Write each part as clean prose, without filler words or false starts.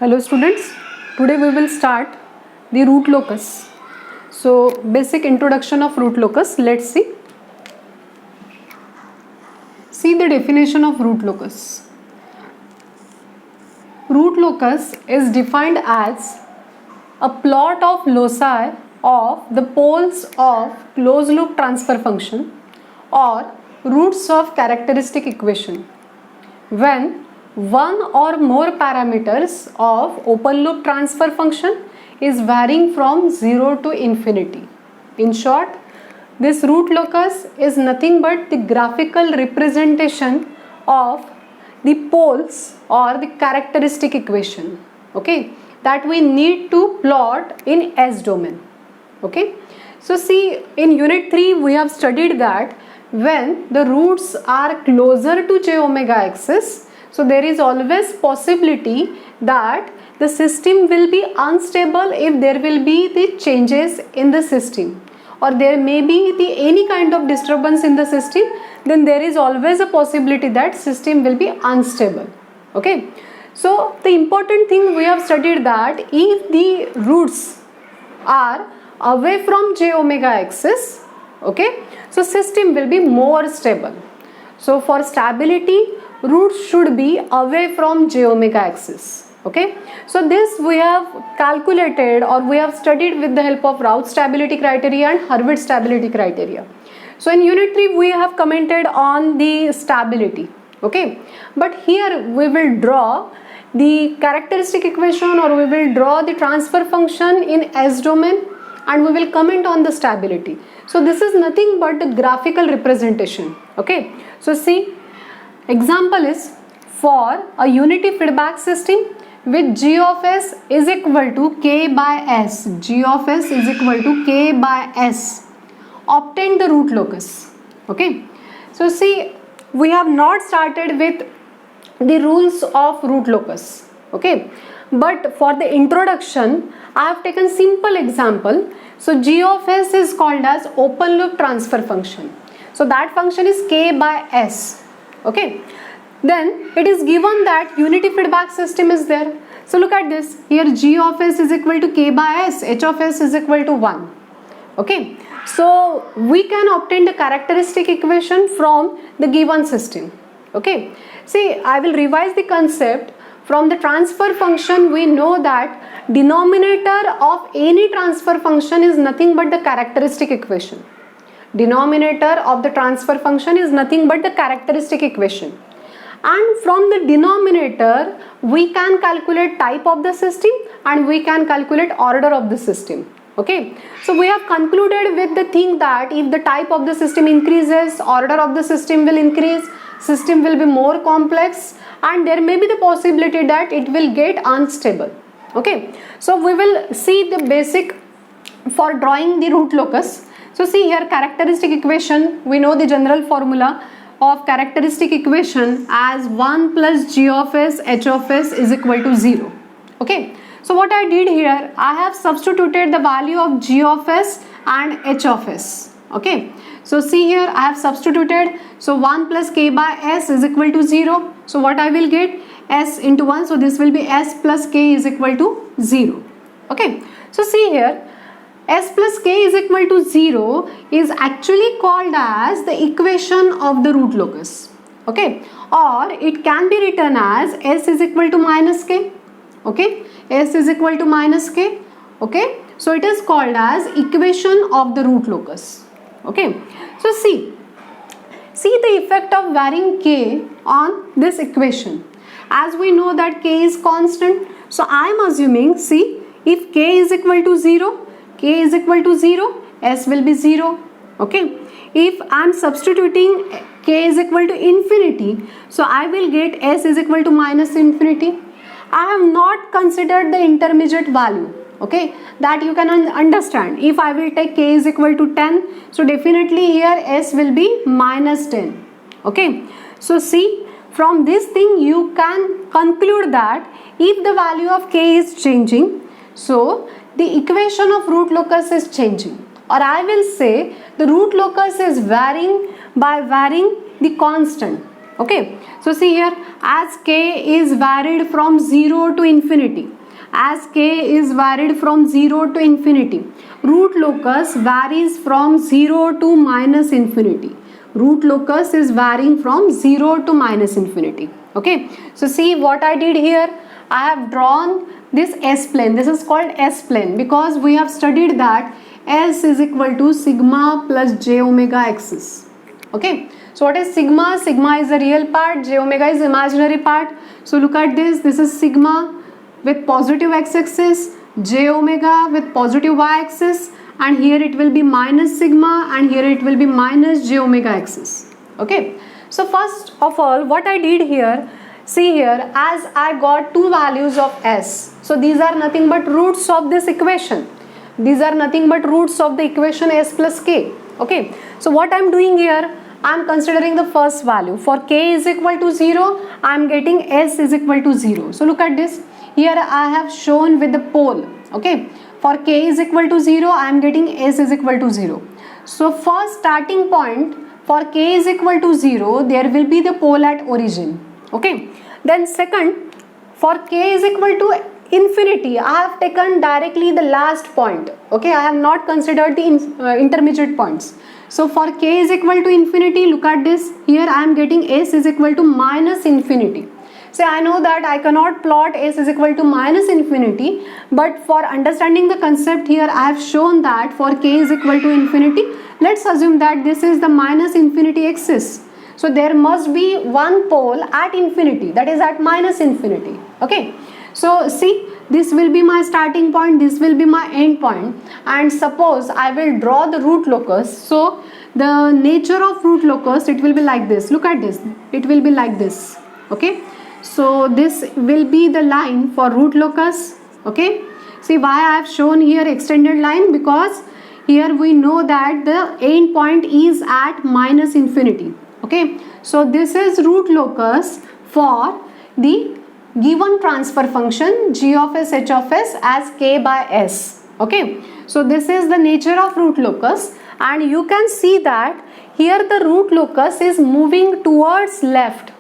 Hello students, today we will start the root locus. So basic introduction of root locus, let's see. See the definition of root locus. Root locus is defined as a plot of loci of the poles of closed loop transfer function or roots of characteristic equation when one or more parameters of open loop transfer function is varying from 0 to infinity. In short, this root locus is nothing but the graphical representation of the poles or the characteristic equation, okay, that we need to plot in S domain. Okay, so see, in unit 3 we have studied that when the roots are closer to j omega axis, so there is always possibility that the system will be unstable if there will be the changes in the system, or there may be any kind of disturbance in the system, then there is always a possibility that system will be unstable. Okay, so the important thing we have studied that if the roots are away from j omega axis, okay, so system will be more stable. So for stability, roots should be away from j omega axis. Okay, so this we have calculated or we have studied with the help of Raoult stability criteria and Hurwitz stability criteria. So in unit 3 we have commented on the stability. Okay, but here we will draw the characteristic equation or we will draw the transfer function in S domain and we will comment on the stability. So this is nothing but the graphical representation. Okay, so see, example is for a unity feedback system with g of s is equal to k by s, g of s is equal to k by s, obtain the root locus. Okay, so see, we have not started with the rules of root locus. Okay, but for the introduction I have taken simple example. So g of s is called as open loop transfer function, so that function is k by s. Okay, then it is given that unity feedback system is there. So look at this, here g of s is equal to k by s, h of s is equal to 1. Okay, so we can obtain the characteristic equation from the given system. Okay, see, I will revise the concept. From the transfer function we know that denominator of any transfer function is nothing but the characteristic equation. Denominator of the transfer function is nothing but the characteristic equation, and from the denominator we can calculate type of the system and we can calculate order of the system. Okay, so we have concluded with the thing that if the type of the system increases, order of the system will increase, system will be more complex, and there may be the possibility that it will get unstable. Okay, so we will see the basic for drawing the root locus. So see here, characteristic equation, we know the general formula of characteristic equation as 1 plus g of s h of s is equal to 0. Okay, so what I did here, I have substituted the value of g of s and h of s. Okay, so see here, I have substituted, so 1 plus k by s is equal to 0. So what I will get, s into 1, so this will be s plus k is equal to 0. Okay, so see here, s plus k is equal to 0 is actually called as the equation of the root locus. Okay, or it can be written as s is equal to minus k. Okay, s is equal to minus k. Okay, so it is called as equation of the root locus. Okay, so see the effect of varying k on this equation. As we know that k is constant, so I am assuming, see, if k is equal to 0, k is equal to 0, s will be 0. Okay, if I am substituting k is equal to infinity, so I will get s is equal to minus infinity. I have not considered the intermediate value. Okay, that you can understand. If I will take k is equal to 10, so definitely here s will be minus 10. Okay, so see, from this thing you can conclude that if the value of k is changing, so the equation of root locus is changing, or I will say the root locus is varying by varying the constant. Okay, so see here, as k is varied from 0 to infinity, as k is varied from 0 to infinity, root locus varies from 0 to minus infinity. Root locus is varying from 0 to minus infinity. Okay, so see what I did here, I have drawn this S plane. This is called S plane because we have studied that S is equal to sigma plus j omega axis. Okay, so what is sigma? Sigma is the real part, j omega is imaginary part. So look at this, this is sigma with positive x-axis, j omega with positive y-axis, and here it will be minus sigma and here it will be minus j omega axis. Okay, so first of all what I did here, see here, as I got two values of s, so these are nothing but roots of this equation. These are nothing but roots of the equation s plus k. Okay, so what I am doing here, I am considering the first value. For k is equal to 0, I am getting s is equal to 0. So look at this, here I have shown with the pole. Okay, for k is equal to 0, I am getting s is equal to 0. So first starting point, for k is equal to 0, there will be the pole at origin. Okay, then second, for k is equal to infinity, I have taken directly the last point. Okay, I have not considered the intermediate points. So for k is equal to infinity, look at this, here I am getting s is equal to minus infinity. So I know that I cannot plot s is equal to minus infinity, but for understanding the concept here I have shown that for k is equal to infinity, let's assume that this is the minus infinity axis. So there must be one pole at infinity, that is at minus infinity. Okay, so see, this will be my starting point, this will be my end point, and suppose I will draw the root locus. So the nature of root locus, it will be like this. Look at this, it will be like this. Okay, so this will be the line for root locus. Okay, see why I have shown here extended line, because here we know that the end point is at minus infinity. Okay, so this is root locus for the given transfer function g of s h of s as k by s. Okay, so this is the nature of root locus, and you can see that here the root locus is moving towards left.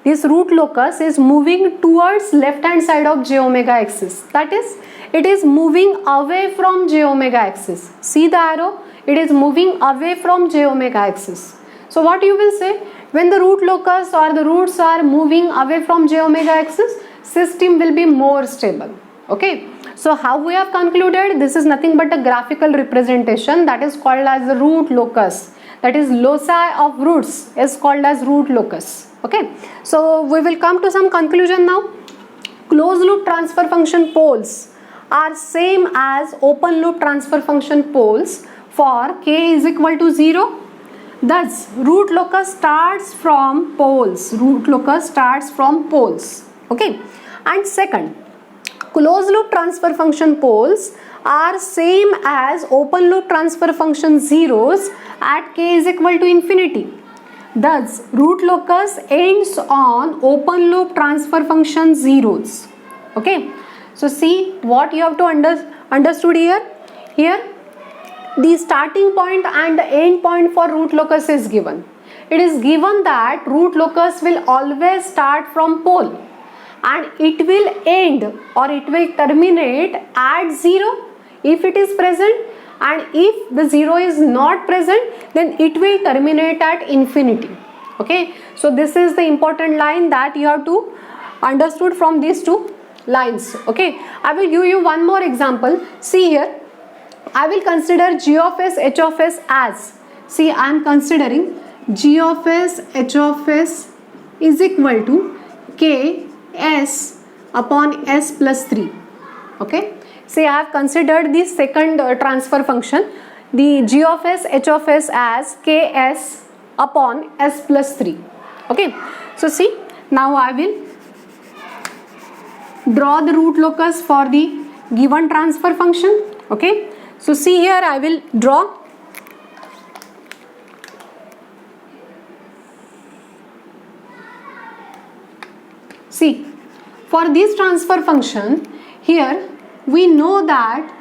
This root locus is moving towards left hand side of j omega axis, that is, it is moving away from j omega axis. See the arrow, it is moving away from j omega axis. So what you will say, when the root locus or the roots are moving away from j omega axis, system will be more stable. Okay, so how we have concluded, this is nothing but a graphical representation, that is called as the root locus, that is loci of roots is called as root locus. Okay, so we will come to some conclusion now. Closed loop transfer function poles are same as open loop transfer function poles for k is equal to 0. Thus, root locus starts from poles. Root locus starts from poles. Okay. And second, closed loop transfer function poles are same as open loop transfer function zeros at k is equal to infinity. Thus, root locus ends on open loop transfer function zeros. Okay. So see what you have to understood here. Here, the starting point and the end point for root locus is given. It is given that root locus will always start from pole and it will end or it will terminate at 0 if it is present, and if the 0 is not present, then it will terminate at infinity. Okay, so this is the important line that you have to understood from these two lines. Okay, I will give you one more example. See here, I will consider g of s h of s as, see, I am considering g of s h of s is equal to k s upon s plus 3. Okay, see, I have considered the second transfer function, the g of s h of s as k s upon s plus 3. Okay, so see, now I will draw the root locus for the given transfer function. Okay, so see here, I will draw. See, for this transfer function, here we know that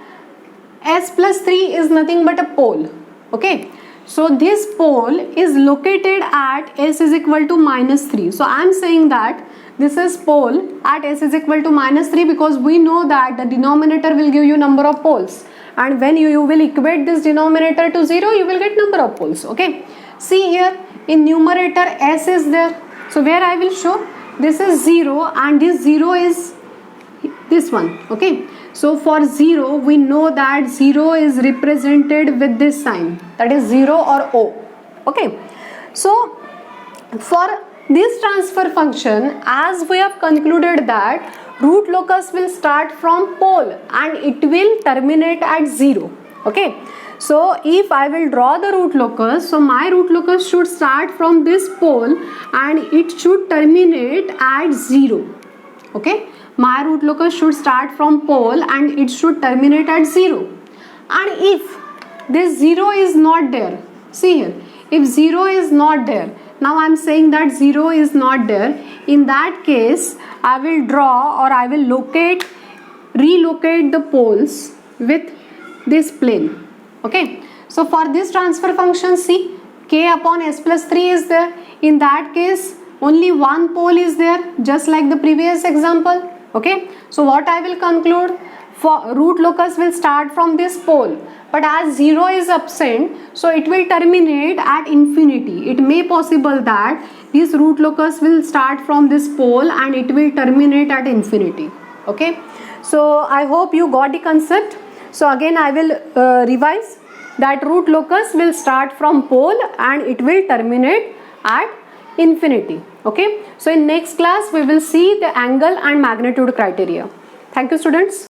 s plus 3 is nothing but a pole. Okay, So this pole is located at s is equal to -3. So I am saying that this is pole at s is equal to -3 because we know that the denominator will give you number of poles, and when you will equate this denominator to 0, you will get number of poles. Okay, see here in numerator s is there, so where I will show this is 0 and this 0 is this one. Okay, so for 0 we know that 0 is represented with this sign, that is 0 or O. Okay, so for this transfer function, as we have concluded that root locus will start from pole and it will terminate at 0. Okay, so if I will draw the root locus, so my root locus should start from this pole and it should terminate at 0. Okay, my root locus should start from pole and it should terminate at 0. And if this 0 is not there, see here, if 0 is not there, now I am saying that 0 is not there, in that case I will draw or I will relocate the poles with this plane. Okay, so for this transfer function, see, k upon s plus 3 is there. In that case only one pole is there, just like the previous example. Okay, so what I will conclude, for root locus will start from this pole, but as 0 is absent, so it will terminate at infinity. It may possible that this root locus will start from this pole and it will terminate at infinity. Okay, so I hope you got the concept. So again I will revise that root locus will start from pole and it will terminate at infinity. Okay, so in next class we will see the angle and magnitude criteria. Thank you, students.